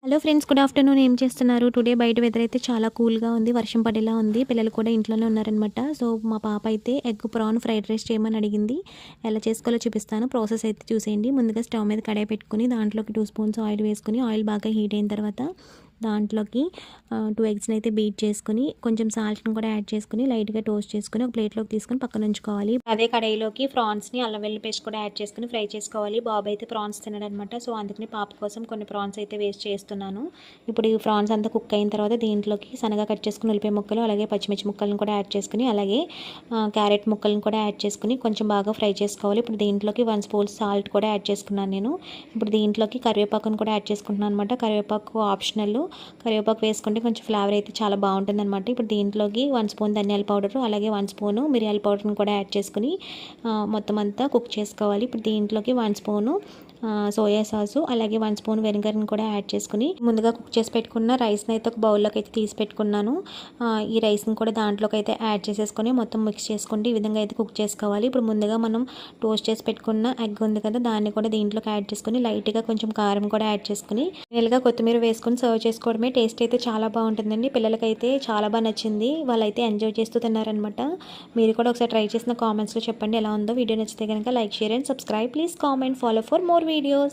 Hello friends, good afternoon. ఏం చేస్తున్నారు? Today బయట వెదర్ అయితే చాలా కూల్గా ఉంది, వర్షం పడేలా ఉంది. పిల్లలు కూడా ఇంట్లోనే ఉన్నారనమాట. సో మా పాప అయితే ఎగ్ ప్రాన్ ఫ్రైడ్ రైస్ చేయమని అడిగింది. ఎలా చేసుకోవాలో చూపిస్తాను. ప్రాసెస్ అయితే చూసేయండి. ముందుగా స్టవ్ మీద కడాయి పెట్టుకుని దాంట్లోకి 2 స్పూన్స్ ఆయిల్ వేసుకుని ఆయిల్ బాగా హీట్ అయిన తర్వాత దాంట్లోకి 2 ఎగ్స్ని అయితే బీట్ చేసుకుని కొంచెం సాల్ట్ని కూడా యాడ్ చేసుకుని లైట్గా టోస్ట్ చేసుకుని ఒక ప్లేట్లోకి తీసుకుని పక్కన ఉంచుకోవాలి. అదే కడాయిలోకి ప్రాన్స్ని అల్లం వెల్లుల్లి పేస్ట్ కూడా యాడ్ చేసుకుని ఫ్రై చేసుకోవాలి. బాబు అయితే ప్రాన్స్ తినడనమాట. సో అందుకని పాప కోసం కొన్ని ప్రాన్స్ అయితే వేస్ట్ చేస్తున్నాను. ఇప్పుడు ఈ ప్రాన్స్ అంతా కుక్ అయిన తర్వాత దీంట్లోకి సన్నగా కట్ చేసుకుని ఉల్లిపాయ ముక్కలు అలాగే పచ్చిమిర్చి ముక్కలను కూడా యాడ్ చేసుకుని అలాగే క్యారెట్ ముక్కలను కూడా యాడ్ చేసుకుని కొంచెం బాగా ఫ్రై చేసుకోవాలి. ఇప్పుడు దీంట్లోకి 1 స్పూన్ సాల్ట్ కూడా యాడ్ చేసుకున్నాను నేను. ఇప్పుడు దీంట్లోకి కరివేపాకును కూడా యాడ్ చేసుకుంటున్నాను అనమాట. కరివేపాకు ఆప్షనల్. కరివేపాకు వేసుకుంటే కొంచెం ఫ్లేవర్ అయితే చాలా బాగుంటుంది అనమాట. ఇప్పుడు దీంట్లోకి 1 స్పూన్ ధనియాల పౌడర్ అలాగే 1 స్పూను మిరియాల పౌడర్ని కూడా యాడ్ చేసుకుని మొత్తం అంతా కుక్ చేసుకోవాలి. ఇప్పుడు దీంట్లోకి 1 స్పూను సోయా సాసు అలాగే 1 స్పూన్ వెనిగర్ని కూడా యాడ్ చేసుకుని ముందుగా కుక్ చేసి పెట్టుకున్న రైస్ని అయితే ఒక బౌల్లోకి అయితే తీసి పెట్టుకున్నాను. ఈ రైస్ని కూడా దాంట్లోకి అయితే యాడ్ చేసేసుకొని మొత్తం మిక్స్ చేసుకుంటే ఈ విధంగా అయితే కుక్ చేసుకోవాలి. ఇప్పుడు ముందుగా మనం టోస్ట్ చేసి పెట్టుకున్న ఎగ్ ఉంది కదా, దాన్ని కూడా దీంట్లోకి యాడ్ చేసుకుని లైట్గా కొంచెం కారం కూడా యాడ్ చేసుకుని నేలుగా కొత్తిమీర వేసుకొని సర్వ్ చేసుకోవడమే. టేస్ట్ అయితే చాలా బాగుంటుందండి. పిల్లలకైతే చాలా బాగా నచ్చింది. వాళ్ళైతే ఎంజాయ్ చేస్తూ తిన్నారనమాట. మీరు కూడా ఒకసారి ట్రై చేసిన కామెంట్స్లో చెప్పండి ఎలా ఉందో. వీడియో నచ్చితే కనుక like, share and subscribe. Please comment, follow for more videos.